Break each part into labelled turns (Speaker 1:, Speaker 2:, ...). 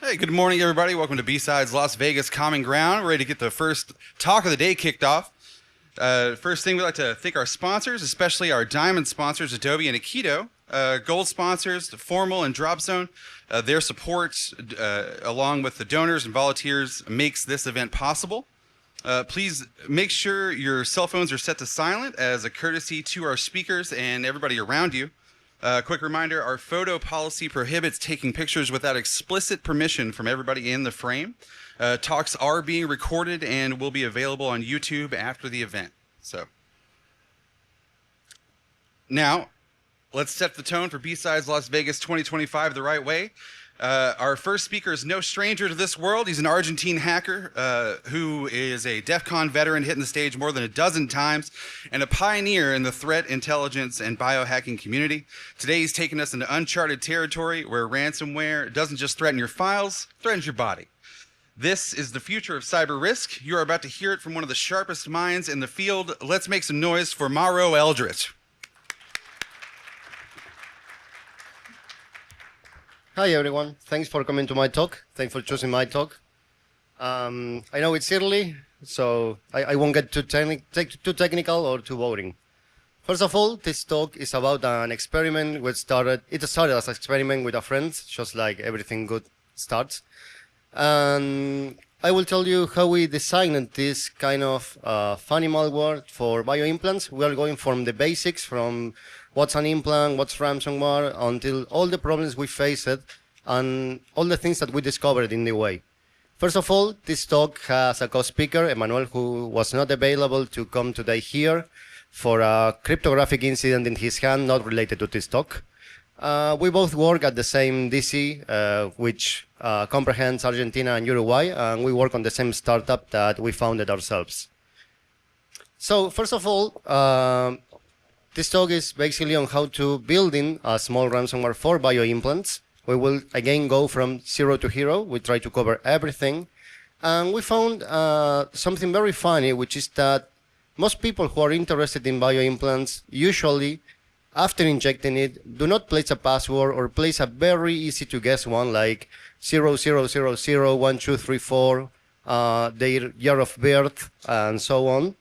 Speaker 1: Hey, good morning, everybody. Welcome to B-Sides Las Vegas Common Ground. We're ready to get the first talk of the day kicked off. First thing, we'd like to thank our sponsors, especially our diamond sponsors, Adobe and Aikido. Gold sponsors, Formal and Drop Zone. Their support, along with the donors and volunteers, makes this event possible. Please make sure your cell phones are set to silent as a courtesy to our speakers and everybody around you. Quick reminder, our photo policy prohibits taking pictures without explicit permission from everybody in the frame. Talks are being recorded and will be available on YouTube after the event. So, now, let's set the tone for B-Sides Las Vegas 2025 the right way. Our first speaker is no stranger to this world. He's an Argentine hacker who is a DEF CON veteran, hitting the stage more than a dozen times, and a pioneer in the threat intelligence and biohacking community. Today, he's taken us into uncharted territory where ransomware doesn't just threaten your files, it threatens your body. This is the future of cyber risk. You are about to hear it from one of the sharpest minds in the field. Let's make some noise for Mauro Eldritch.
Speaker 2: Hi everyone, thanks for coming to my talk. Thanks for choosing my talk. I know it's early, so I won't get too technical or too boring. First of all, this talk is about an experiment which started as an experiment with a friend, just like everything good starts. And I will tell you how we designed this kind of funny malware for bioimplants. We are going from the basics, from what's an implant, what's ransomware, until all the problems we faced and all the things that we discovered in the way. First of all, this talk has a co-speaker, Emmanuel, who was not available to come today here for a cryptographic incident in his hand not related to this talk. We both work at the same DC, which comprehends Argentina and Uruguay, and we work on the same startup that we founded ourselves. So first of all, this talk is basically on how to building a small ransomware for bioimplants. We will again go from zero to hero. We try to cover everything. And we found something very funny, which is that most people who are interested in bioimplants usually, after injecting it, do not place a password or place a very easy to guess one like 00001234, their year of birth, and so on.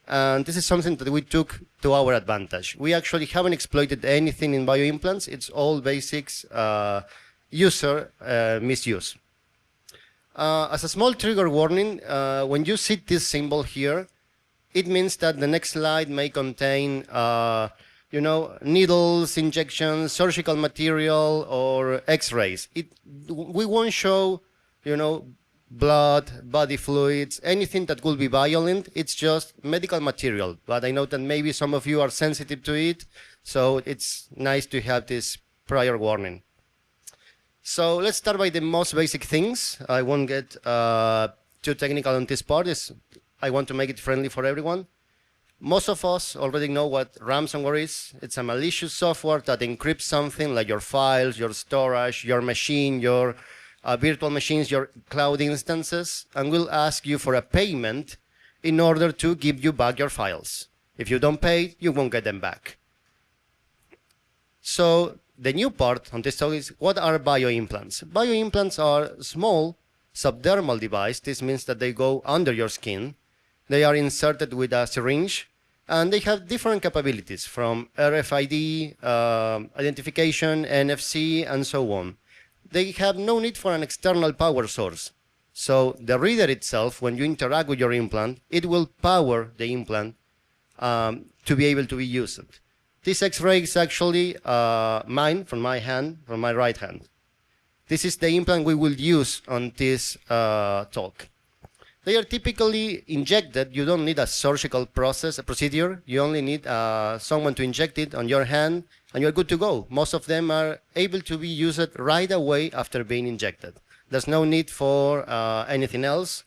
Speaker 2: And this is something that we took to our advantage. We actually haven't exploited anything in bioimplants. It's all basics, user misuse. As a small trigger warning, when you see this symbol here, it means that the next slide may contain needles, injections, surgical material, or X-rays. We won't show, blood, body fluids, anything that could be violent. It's just medical material. But I know that maybe some of you are sensitive to it, so it's nice to have this prior warning. So let's start by the most basic things. I won't get too technical on this part. I want to make it friendly for everyone. Most of us already know what ransomware is. It's a malicious software that encrypts something like your files, your storage, your machine, your virtual machines, your cloud instances, and will ask you for a payment in order to give you back your files. If you don't pay, you won't get them back. So the new part on this talk is, what are bioimplants? Bioimplants are small subdermal devices. This means that they go under your skin. They are inserted with a syringe, and they have different capabilities from RFID, identification, NFC, and so on. They have no need for an external power source. So the reader itself, when you interact with your implant, it will power the implant to be able to be used. This X-ray is actually mine, from my hand, from my right hand. This is the implant we will use on this talk. They are typically injected. You don't need a surgical procedure. You only need someone to inject it on your hand, and you're good to go. Most of them are able to be used right away after being injected. There's no need for anything else.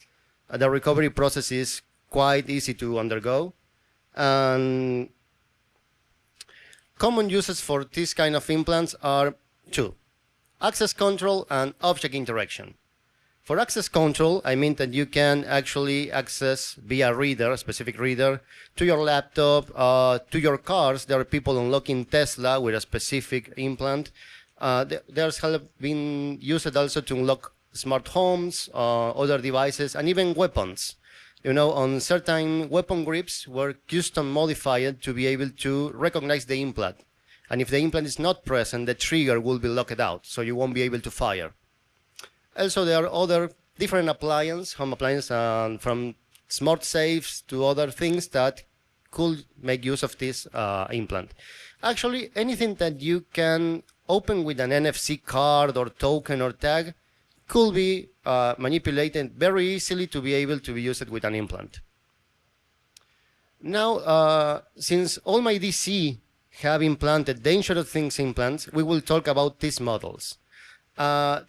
Speaker 2: The recovery process is quite easy to undergo. And common uses for this kind of implants are two: access control and object interaction. For access control, I mean that you can actually access via reader, a specific reader, to your laptop, to your cars. There are people unlocking Tesla with a specific implant. There's been used also to unlock smart homes, other devices, and even weapons. On certain weapon grips were custom modified to be able to recognize the implant. And if the implant is not present, the trigger will be locked out, so you won't be able to fire. Also, there are other different home appliances, from smart safes to other things that could make use of this implant. Actually, anything that you can open with an NFC card or token or tag could be manipulated very easily to be able to be used with an implant. Now, since all my DC have implanted dangerous things implants, we will talk about these models.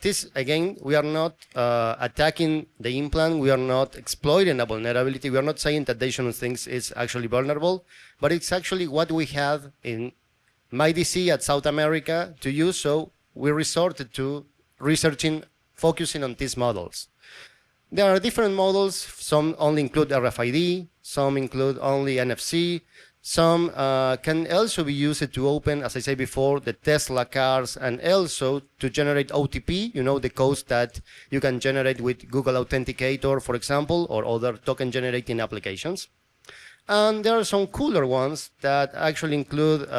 Speaker 2: This, again, we are not attacking the implant, we are not exploiting a vulnerability, we are not saying that dangerous things is actually vulnerable, but it's actually what we have in MyDC at South America to use, so we resorted to focusing on these models. There are different models, some only include RFID, some include only NFC, some can also be used to open, as I said before, the Tesla cars, and also to generate OTP, the codes that you can generate with Google Authenticator, for example, or other token generating applications. And there are some cooler ones that actually include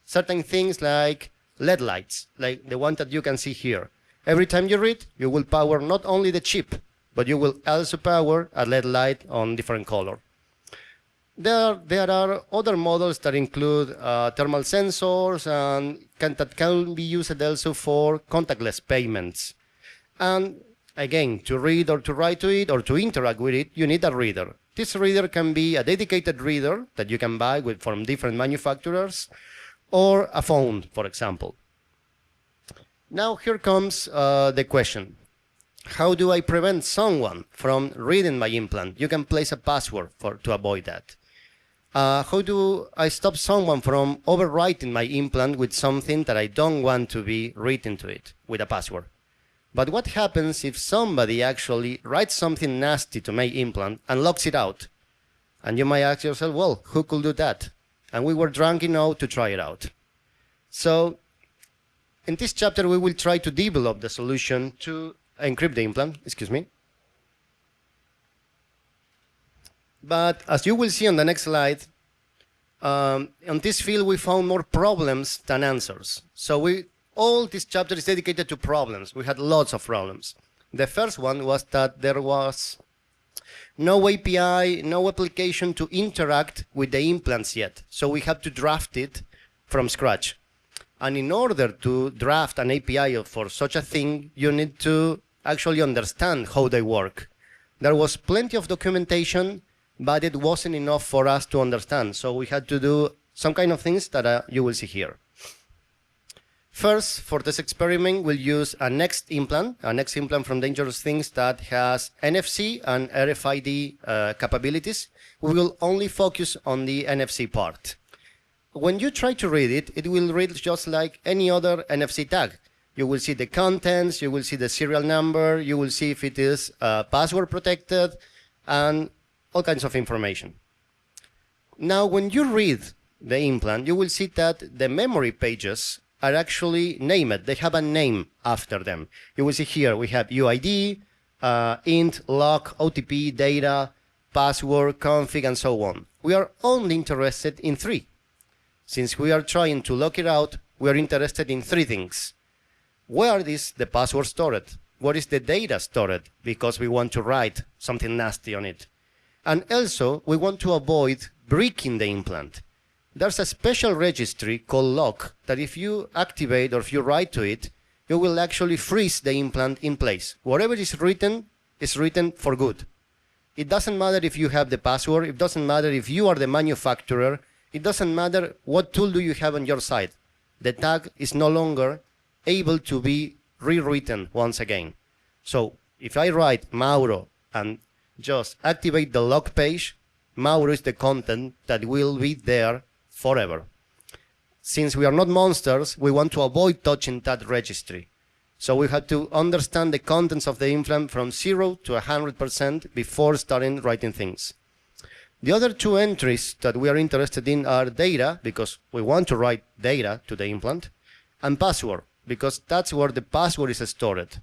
Speaker 2: certain things like LED lights, like the one that you can see here. Every time you read, you will power not only the chip, but you will also power a LED light on different color. There are other models that include thermal sensors and that can be used also for contactless payments. And again, to read or to write to it or to interact with it, you need a reader. This reader can be a dedicated reader that you can buy from different manufacturers, or a phone, for example. Now here comes the question. How do I prevent someone from reading my implant? You can place a password to avoid that. How do I stop someone from overwriting my implant with something that I don't want to be written to it with a password? But what happens if somebody actually writes something nasty to my implant and locks it out? And you might ask yourself, well, who could do that? And we were drunk enough to try it out. So in this chapter, we will try to develop the solution to encrypt the implant. Excuse me. But as you will see on the next slide, on this field, we found more problems than answers. So all this chapter is dedicated to problems. We had lots of problems. The first one was that there was no API, no application to interact with the implants yet. So we had to draft it from scratch. And in order to draft an API for such a thing, you need to actually understand how they work. There was plenty of documentation, but it wasn't enough for us to understand. So we had to do some kind of things that you will see here. First, for this experiment, we'll use a next implant from Dangerous Things that has NFC and RFID capabilities. We will only focus on the NFC part. When you try to read it, it will read just like any other NFC tag. You will see the contents, you will see the serial number, you will see if it is password protected, and all kinds of information. Now, when you read the implant, you will see that the memory pages are actually named. They have a name after them. You will see here we have UID, int, lock, OTP, data, password, config, and so on. We are only interested in 3. Since we are trying to lock it out, we are interested in 3 things. Where is the password stored? Where is the data stored? Because we want to write something nasty on it. And also, we want to avoid breaking the implant. There's a special registry called lock that if you activate or if you write to it, you will actually freeze the implant in place. Whatever is written for good. It doesn't matter if you have the password. It doesn't matter if you are the manufacturer. It doesn't matter what tool do you have on your side. The tag is no longer able to be rewritten once again. So if I write Mauro and just activate the lock page, Mauro is the content that will be there forever. Since we are not monsters, we want to avoid touching that registry. So we have to understand the contents of the implant from 0 to 100% before starting writing things. The other 2 entries that we are interested in are data, because we want to write data to the implant, and password, because that's where the password is stored.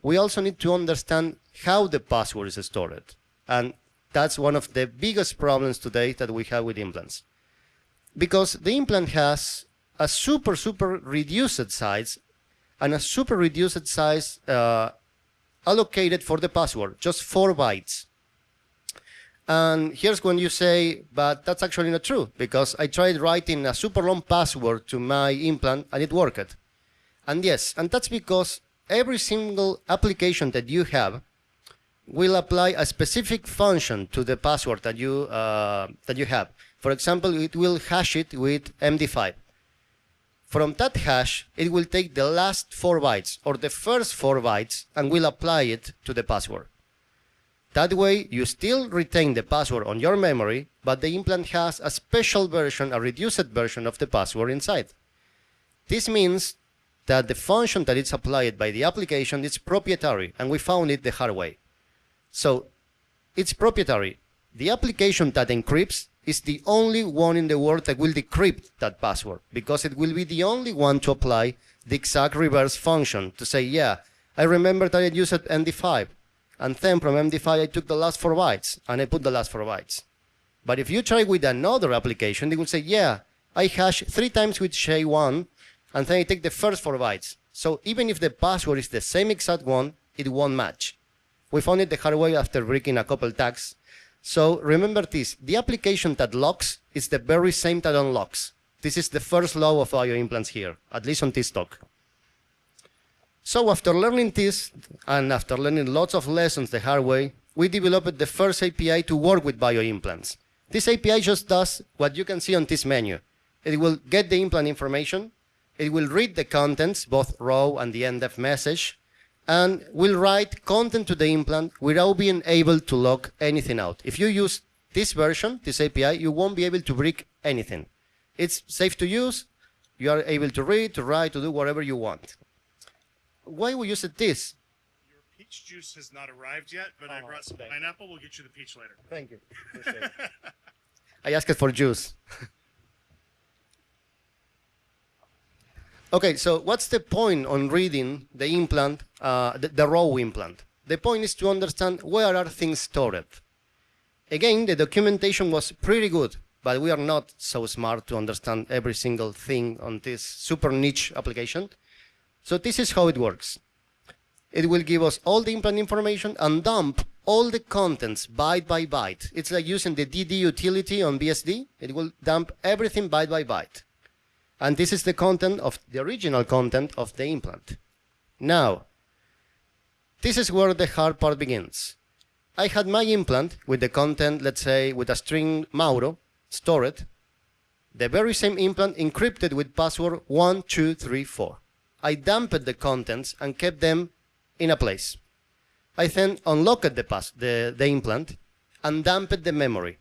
Speaker 2: we also need to understand how the password is stored. And that's one of the biggest problems today that we have with implants. Because the implant has a super reduced size and a super reduced size allocated for the password, just 4 bytes. And here's when you say, but that's actually not true, because I tried writing a super long password to my implant and it worked. And yes, and that's because every single application that you have will apply a specific function to the password that you have. For example, it will hash it with MD5. From that hash, it will take the last 4 bytes or the first 4 bytes and will apply it to the password. That way, you still retain the password on your memory, but the implant has a special version, a reduced version of the password inside. This means that the function that is applied by the application is proprietary, and we found it the hard way. So, it's proprietary. The application that encrypts is the only one in the world that will decrypt that password, because it will be the only one to apply the exact reverse function to say, yeah, I remember that I used MD5. And then from MD5, I took the last 4 bytes, and I put the last 4 bytes. But if you try with another application, it will say, yeah, I hash 3 times with SHA-1, and then I take the first 4 bytes. So even if the password is the same exact one, it won't match. We found it the hard way after breaking a couple tags. So remember this, the application that locks is the very same that unlocks. This is the first law of bioimplants here, at least on this talk. So after learning this, and after learning lots of lessons the hard way, we developed the first API to work with bioimplants. This API just does what you can see on this menu. It will get the implant information, it will read the contents, both raw and the end-of message, and will write content to the implant without being able to lock anything out. If you use this version, this API, you won't be able to break anything. It's safe to use, you are able to read, to write, to do whatever you want. Why we use this?
Speaker 3: Your peach juice has not arrived yet, but I brought some pineapple. We'll get you the peach later.
Speaker 2: Thank you. I asked for juice. Okay, so what's the point on reading the implant, the raw implant? The point is to understand where are things stored. Again, the documentation was pretty good, but we are not so smart to understand every single thing on this super niche application. So this is how it works. It will give us all the implant information and dump all the contents byte by byte. It's like using the DD utility on BSD. It will dump everything byte by byte. And this is the content of the original content of the implant. Now, this is where the hard part begins. I had my implant with the content, let's say, with a string Mauro, stored. The very same implant encrypted with password 1234. I dumped the contents and kept them in a place. I then unlocked the implant and dumped the memory.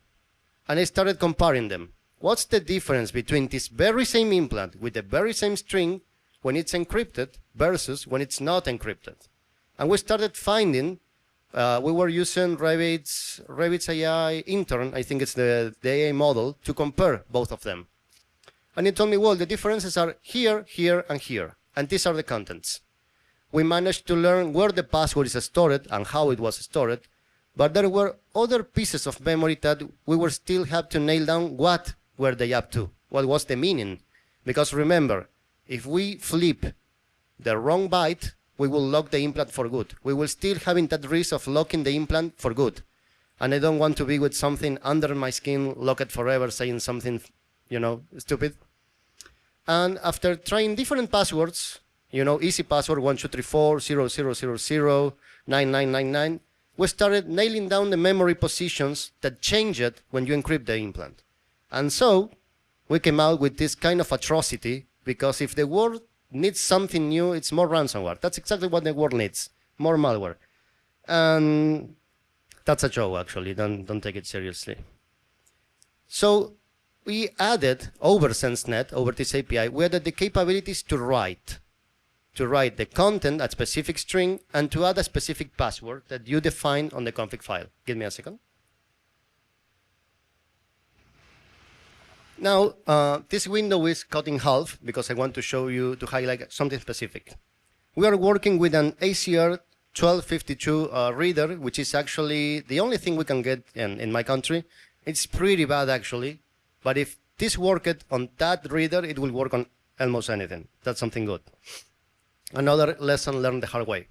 Speaker 2: And I started comparing them. What's the difference between this very same implant with the very same string when it's encrypted versus when it's not encrypted? And we started finding, we were using Revit's AI intern, I think it's the AI model, to compare both of them. And it told me, well, the differences are here, here, and here. And these are the contents. We managed to learn where the password is stored and how it was stored, but there were other pieces of memory that we will still have to nail down what were they up to, what was the meaning. Because remember, if we flip the wrong byte, we will lock the implant for good. We will still having that risk of locking the implant for good. And I don't want to be with something under my skin, lock it forever, saying something, stupid. And after trying different passwords, easy password 1234, 0000, 9999, we started nailing down the memory positions that changed when you encrypt the implant. And so we came out with this kind of atrocity, because if the world needs something new, it's more ransomware. That's exactly what the world needs, more malware. And that's a joke, actually. Don't take it seriously. So we added over SenseNet, over this API, we added the capabilities to write the content, a specific string, and to add a specific password that you define on the config file. Give me a second. Now, this window is cut in half because I want to show you, to highlight something specific. We are working with an ACR 1252 reader, which is actually the only thing we can get in my country. It's pretty bad, actually. But if this worked on that reader, it will work on almost anything. That's something good. Another lesson learned the hard way.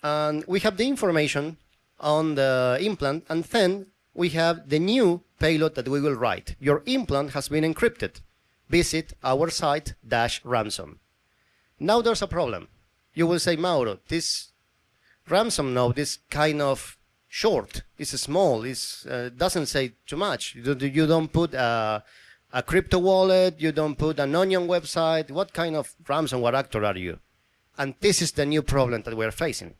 Speaker 2: And we have the information on the implant, and then we have the new payload that we will write. Your implant has been encrypted. Visit our site -ransom. Now there's a problem. You will say, Mauro, this ransom node is kind of short. It's small. It doesn't say too much. You don't put a crypto wallet. You don't put an onion website. What kind of ransomware actor are you? And this is the new problem that we're facing.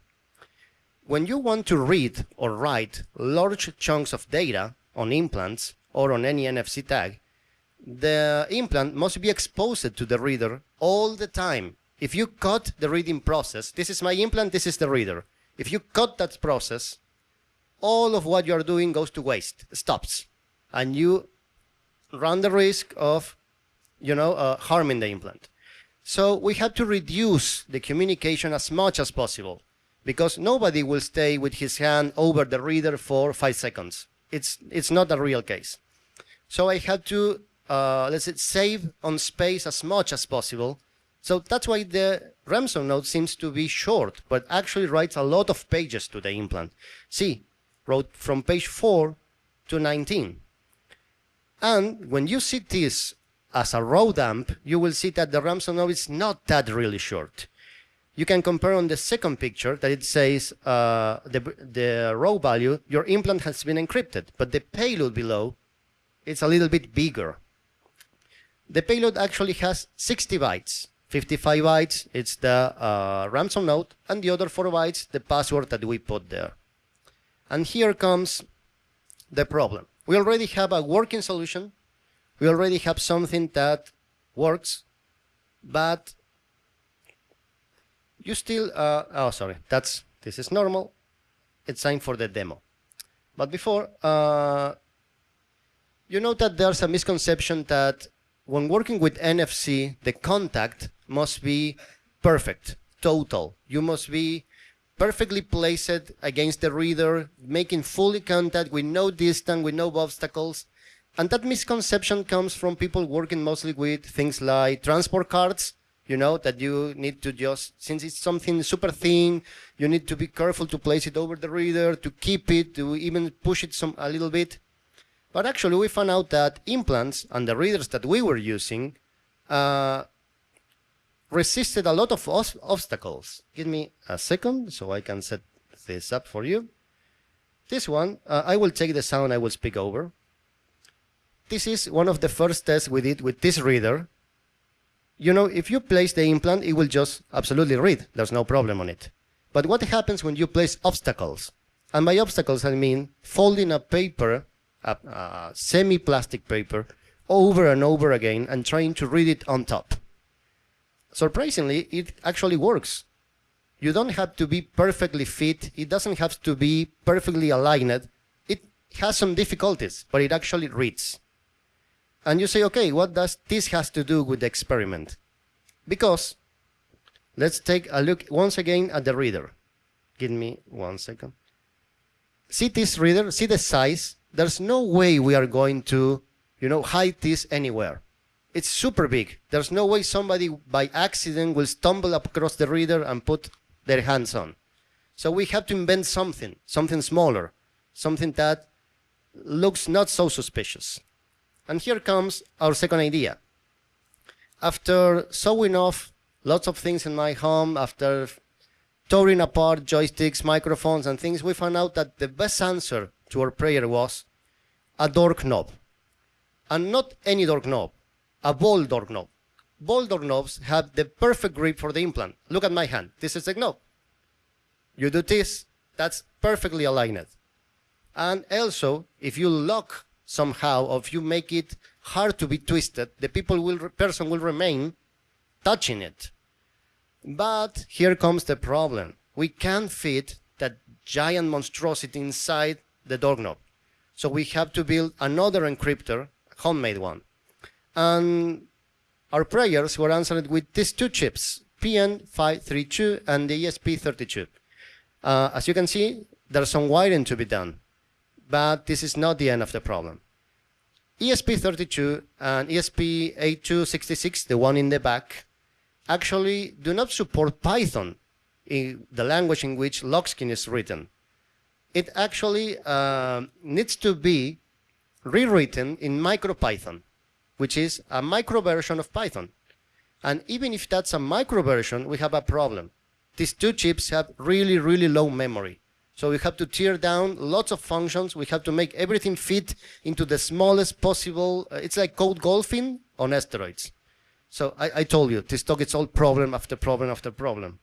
Speaker 2: When you want to read or write large chunks of data on implants or on any NFC tag, the implant must be exposed to the reader all the time. If you cut the reading process, this is my implant, this is the reader. If you cut that process, all of what you're doing goes to waste, stops. And you run the risk of, harming the implant. So we have to reduce the communication as much as possible, because nobody will stay with his hand over the reader for 5 seconds. It's not a real case. So I had to, save on space as much as possible. So that's why the ransom node seems to be short, but actually writes a lot of pages to the implant. See, wrote from page 4 to 19. And when you see this as a raw dump, you will see that the ransom node is not that really short. You can compare on the second picture that it says the raw value, your implant has been encrypted, but the payload below, it's a little bit bigger. The payload actually has 60 bytes. 55 bytes, it's the ransom node, and the other 4 bytes, the password that we put there. And here comes the problem. We already have a working solution. We already have something that works, but you still, this is normal. It's time for the demo. But before, you know that there's a misconception that when working with NFC, the contact must be perfect, total. You must be perfectly placed against the reader, making fully contact with no distance, with no obstacles. And that misconception comes from people working mostly with things like transport cards, that you need to just, since it's something super thin, you need to be careful to place it over the reader, to keep it, to even push it a little bit. But actually, we found out that implants and the readers that we were using resisted a lot of obstacles. Give me a second so I can set this up for you. This one, I will take the sound I will speak over. This is one of the first tests we did with this reader. If you place the implant, it will just absolutely read. There's no problem on it. But what happens when you place obstacles? And by obstacles, I mean folding a paper, a semi-plastic paper, over and over again and trying to read it on top. Surprisingly, it actually works. You don't have to be perfectly fit. It doesn't have to be perfectly aligned. It has some difficulties, but it actually reads. And you say, okay, what does this has to do with the experiment? Because let's take a look once again at the reader. Give me 1 second. See this reader? See the size? There's no way we are going to, hide this anywhere. It's super big. There's no way somebody by accident will stumble across the reader and put their hands on. So we have to invent something smaller, something that looks not so suspicious. And here comes our second idea. After sewing off lots of things in my home, after tearing apart joysticks, microphones, and things, we found out that the best answer to our prayer was a door knob. And not any door knob, a ball door knob. Ball door knobs have the perfect grip for the implant. Look at my hand. This is the knob. You do this, that's perfectly aligned. And also, if you lock somehow, or if you make it hard to be twisted, the person will remain touching it. But here comes the problem. We can't fit that giant monstrosity inside the doorknob. So we have to build another encryptor, a homemade one. And our prayers were answered with these 2 chips, PN532 and the ESP32. As you can see, there's some wiring to be done, but this is not the end of the problem. ESP32 and ESP8266, the one in the back, actually do not support Python, in the language in which LockSkin is written. It actually needs to be rewritten in MicroPython, which is a micro version of Python. And even if that's a micro version, we have a problem. These two chips have really, really low memory. So we have to tear down lots of functions. We have to make everything fit into the smallest possible. It's like code golfing on asteroids. So I told you, this talk is all problem after problem after problem.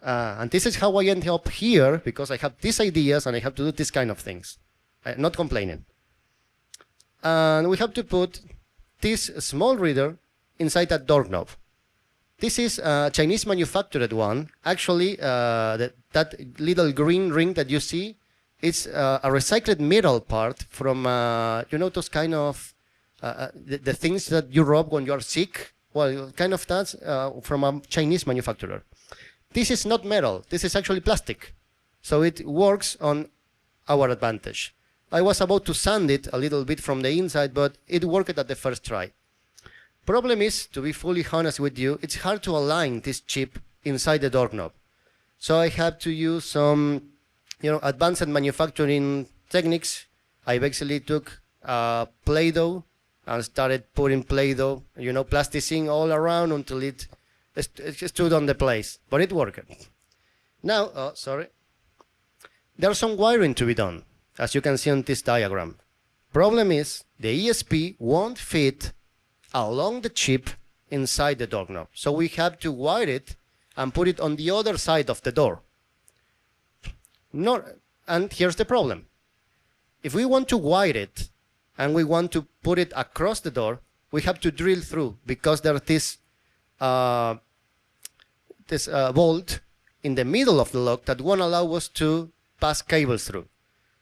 Speaker 2: And this is how I end up here, because I have these ideas and I have to do this kind of things. I'm not complaining. And we have to put this small reader inside that doorknob. This is a Chinese manufactured one. Actually, that little green ring that you see, it's a recycled metal part from, you know, those kind of, the things that you rub when you're sick. Well, kind of that's from a Chinese manufacturer. This is not metal. This is actually plastic. So it works on our advantage. I was about to sand it a little bit from the inside, but it worked at the first try. Problem is, to be fully honest with you, it's hard to align this chip inside the doorknob. So I have to use some, you know, advanced manufacturing techniques. I basically took Play-Doh and started putting Play-Doh, you know, plasticine all around until it stood on the place. But it worked. Now, there's some wiring to be done, as you can see on this diagram. Problem is, the ESP won't fit along the chip inside the doorknob. So we have to wire it and put it on the other side of the door. And here's the problem. If we want to wire it and we want to put it across the door, we have to drill through, because there's this bolt in the middle of the lock that won't allow us to pass cables through.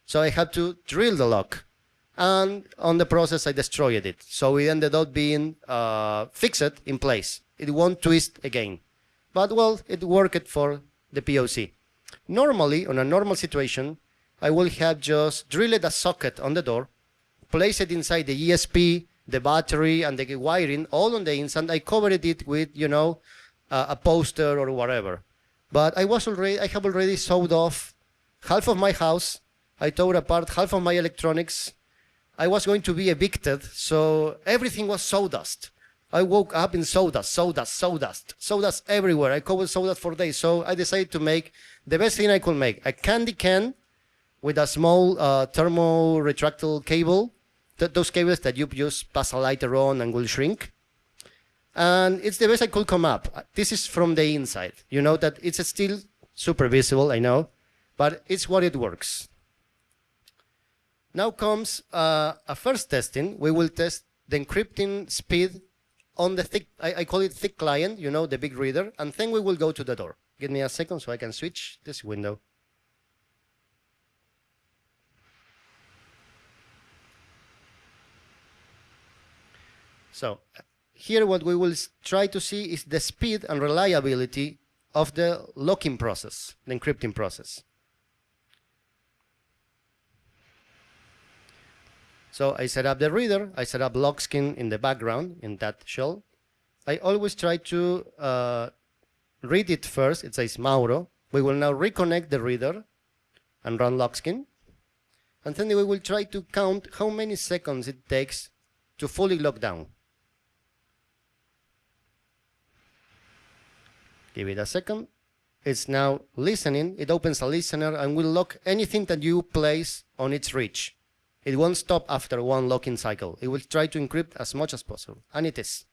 Speaker 2: So I had to drill the lock. And on the process, I destroyed it. So it ended up being fixed in place. It won't twist again. But, well, it worked for the POC. Normally, on a normal situation, I will have just drilled a socket on the door, place it inside the ESP, the battery, and the wiring, all on the inside. I covered it with, you know, a poster or whatever. But I have already sawed off half of my house. I tore apart half of my electronics. I was going to be evicted, so everything was sawdust. I woke up in sawdust everywhere. I covered sawdust for days, so I decided to make the best thing I could make. A candy can with a small thermo-retractable cable, those cables that you just pass a lighter on and will shrink. And it's the best I could come up. This is from the inside. You know that it's still super visible, I know, but it's what it works. Now comes a first testing. We will test the encrypting speed on the thick, I call it thick client, you know, the big reader, and then we will go to the door. Give me a second so I can switch this window. So here what we will try to see is the speed and reliability of the locking process, the encrypting process. So I set up the reader, I set up LockSkin in the background in that shell. I always try to read it first. It says Mauro. We will now reconnect the reader and run LockSkin. And then we will try to count how many seconds it takes to fully lock down. Give it a second. It's now listening. It opens a listener and will lock anything that you place on its reach. It won't stop after one locking cycle. It will try to encrypt as much as possible. And it is.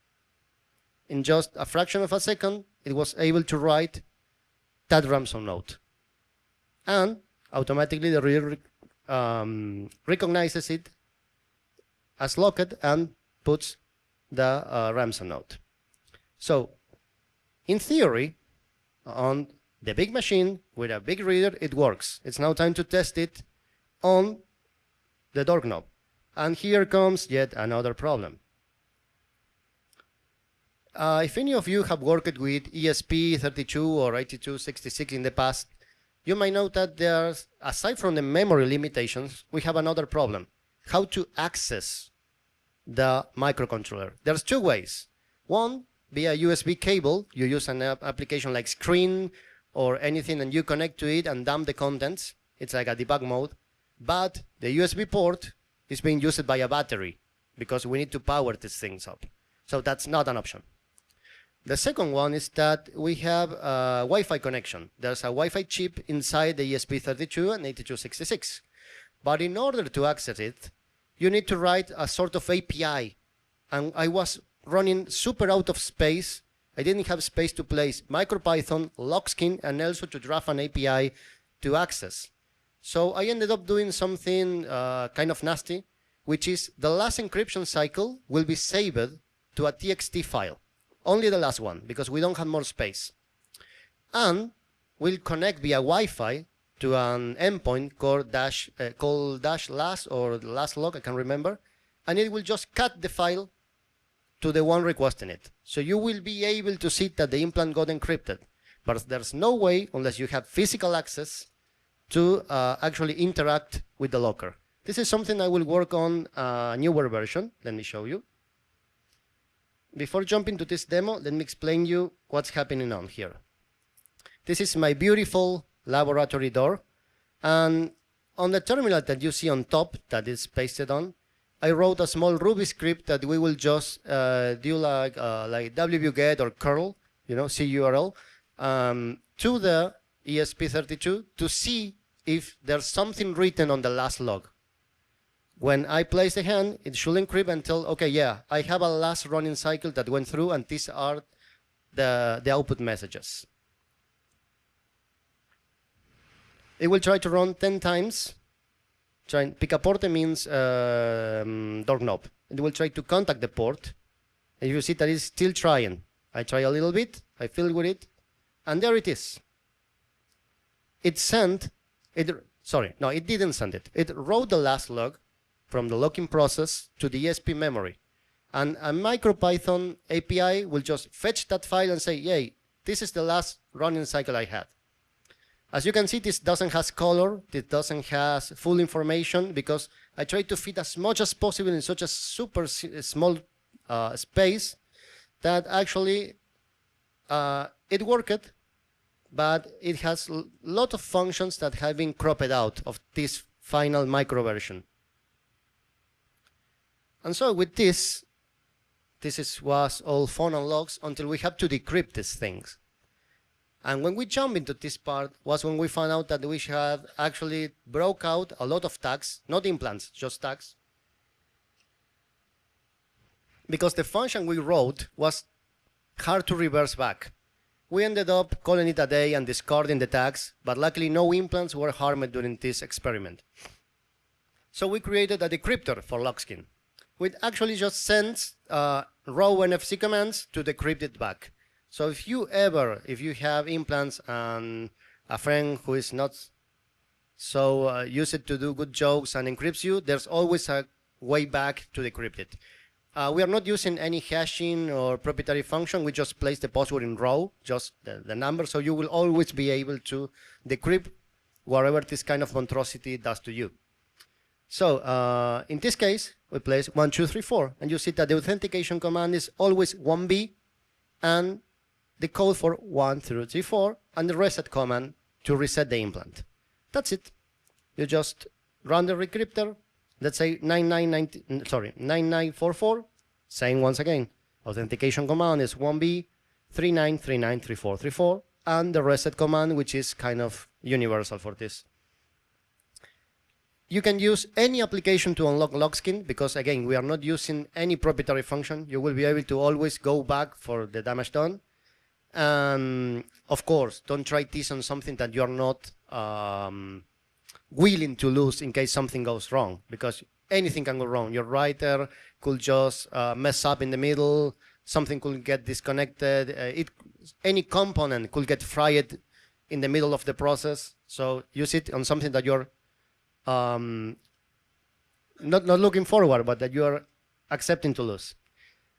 Speaker 2: In just a fraction of a second, it was able to write that ransom note. And automatically the reader recognizes it as locked and puts the ransom note. So, in theory, on the big machine with a big reader, it works. It's now time to test it on the doorknob. And here comes yet another problem. If any of you have worked with ESP32 or 8266 in the past, you might know that there's, aside from the memory limitations, we have another problem: how to access the microcontroller. There's two ways. One, via USB cable. You use an application like Screen or anything, and you connect to it and dump the contents. It's like a debug mode. But the USB port is being used by a battery because we need to power these things up. So that's not an option. The second one is that we have a Wi-Fi connection. There's a Wi-Fi chip inside the ESP32 and 8266. But in order to access it, you need to write a sort of API. And I was running super out of space. I didn't have space to place MicroPython, LockSkin, and also to draft an API to access. So I ended up doing something kind of nasty, which is the last encryption cycle will be saved to a TXT file. Only the last one, because we don't have more space. And we'll connect via Wi-Fi to an endpoint called -last or last log, I can't remember, and it will just cut the file to the one requesting it. So you will be able to see that the implant got encrypted, but there's no way, unless you have physical access, to actually interact with the locker. This is something I will work on a newer version. Let me show you. Before jumping to this demo, let me explain you what's happening on here. This is my beautiful laboratory door, and on the terminal that you see on top that is pasted on, I wrote a small Ruby script that we will just do like wget or curl, CURL, to the ESP32 to see if there's something written on the last log. When I place the hand, it should encrypt and tell, okay, yeah, I have a last running cycle that went through, and these are the output messages. It will try to run 10 times. Picaporte means doorknob. It will try to contact the port, and you see that it's still trying. I try a little bit, I fiddle with it, and there it is. It sent, it didn't send it. It wrote the last log from the locking process to the ESP memory. And a MicroPython API will just fetch that file and say, yay, this is the last running cycle I had. As you can see, this doesn't have color, it doesn't have full information, because I try to fit as much as possible in such a super small space that actually it worked, but it has a lot of functions that have been cropped out of this final micro version. And so with this was all fun and logs until we have to decrypt these things. And when we jump into this part was when we found out that we had actually broke out a lot of tags, not implants, just tags. Because the function we wrote was hard to reverse back. We ended up calling it a day and discarding the tags, but luckily no implants were harmed during this experiment. So we created a decryptor for LockSkin, which actually just sends raw NFC commands to decrypt it back. So if you have implants and a friend who is not so use it to do good jokes and encrypts you, there's always a way back to decrypt it. We are not using any hashing or proprietary function. We just place the password in raw, just the number, so you will always be able to decrypt whatever this kind of monstrosity does to you. So in this case, we place 1, 2, 3, 4, and you see that the authentication command is always 1B, and the code for 1, 2, 3, 4, and the reset command to reset the implant. That's it. You just run the decryptor. Let's say 9944. Saying once again, authentication command is 1B 39393434, and the reset command, which is kind of universal for this. You can use any application to unlock LockSkin, because again, we are not using any proprietary function. You will be able to always go back for the damage done. Of course, don't try this on something that you're not willing to lose in case something goes wrong, because anything can go wrong. Your writer could just mess up in the middle, something could get disconnected, any component could get fried in the middle of the process. So use it on something that you're not looking forward, but that you're accepting to lose.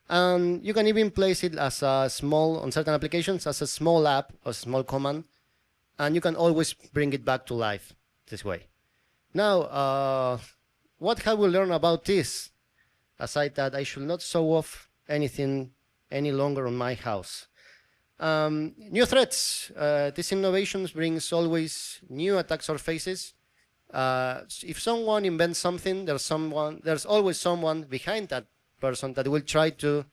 Speaker 2: And you can even place it as a small, on certain applications, as a small app or small command. and you can always bring it back to life this way. Now, what have we learned about this? Aside that I should not show off anything any longer on my house. New threats. These innovations brings always new attack surfaces. If someone invents something, there's always someone behind that person that will try to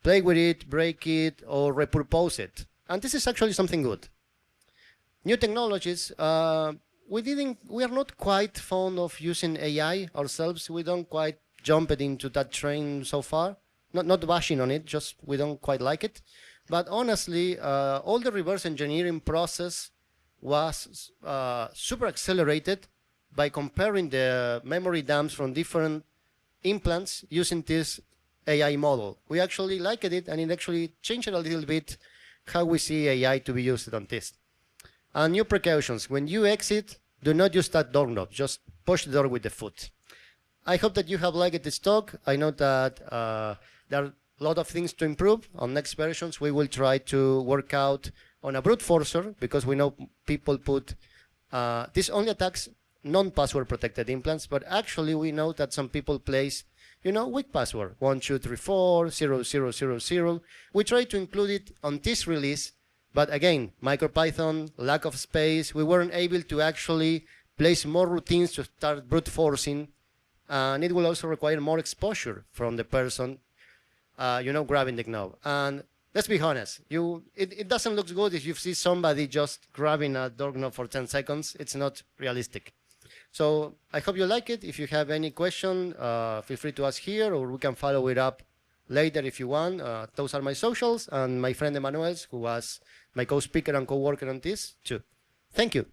Speaker 2: play with it, break it, or repurpose it. And this is actually something good. New technologies. We are not quite fond of using AI ourselves. We don't quite jump it into that train so far. Not bashing on it, just we don't quite like it. But honestly, all the reverse engineering process was super accelerated by comparing the memory dumps from different implants using this AI model. We actually liked it, and it actually changed a little bit how we see AI to be used on this. And new precautions. When you exit, do not use that doorknob. Just push the door with the foot. I hope that you have liked this talk. I know that there are a lot of things to improve. On next versions, we will try to work out on a brute forcer, because we know people put, this only attacks non-password protected implants, but actually we know that some people place, weak password, 1, 2, 3, 4, 0, 0, 0, 0. We try to include it on this release, but again, MicroPython, lack of space, we weren't able to actually place more routines to start brute forcing, and it will also require more exposure from the person, grabbing the knob. And let's be honest, it doesn't look good if you see somebody just grabbing a doorknob for 10 seconds. It's not realistic. So I hope you like it. If you have any question, feel free to ask here, or we can follow it up later if you want. Those are my socials, and my friend Emmanuel's, who was my co-speaker and co-worker on this too. Thank you.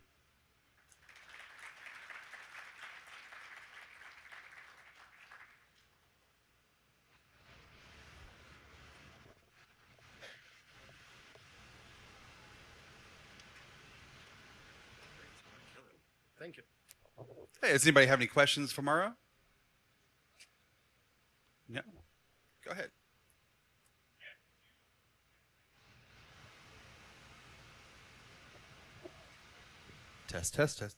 Speaker 2: Thank you.
Speaker 1: Hey, does anybody have any questions for Mauro? No? Go ahead. Test, test, test.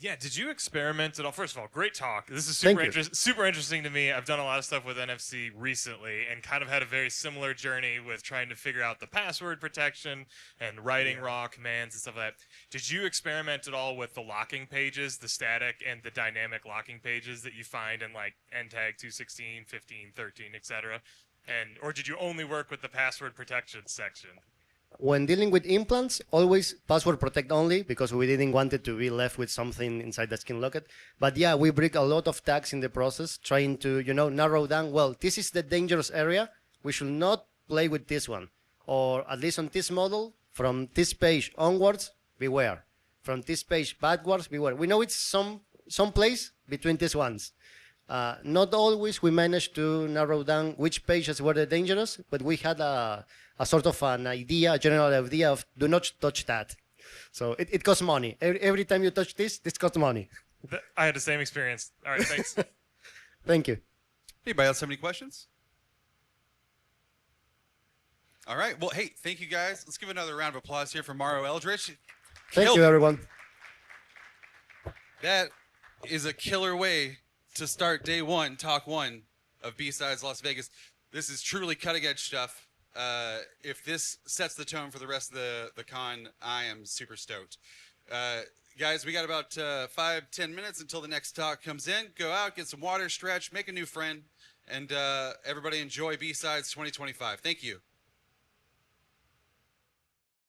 Speaker 4: Yeah, did you experiment at all? First of all, great talk. This is
Speaker 2: Thank you.
Speaker 4: super interesting to me. I've done a lot of stuff with NFC recently and kind of had a very similar journey with trying to figure out the password protection and writing raw commands and stuff like that. Did you experiment at all with the locking pages, the static and the dynamic locking pages that you find in like NTAG 216, 15, 13, etc.? Or did you only work with the password protection section?
Speaker 2: When dealing with implants, always password protect only, because we didn't want it to be left with something inside the skin locket. But yeah, we break a lot of tags in the process, trying to, narrow down, well, this is the dangerous area. We should not play with this one. Or at least on this model, from this page onwards, beware. From this page backwards, beware. We know it's some place between these ones. Not always we managed to narrow down which pages were the dangerous, but we had a sort of an idea, a general idea of do not touch that. So it costs money. Every time you touch this costs money.
Speaker 4: I had the same experience. All right, thanks.
Speaker 2: Thank you.
Speaker 1: Anybody else have any questions? All right. Well, hey, thank you guys. Let's give another round of applause here for Mauro Eldritch.
Speaker 2: Thank you, everyone.
Speaker 1: That is a killer way to start day one, talk one of B-Sides Las Vegas. This is truly cutting edge stuff. If this sets the tone for the rest of the con, I am super stoked. Guys, we got about 5-10 minutes until the next talk comes in. Go out, get some water, stretch, make a new friend, and everybody enjoy B-Sides 2025. Thank you.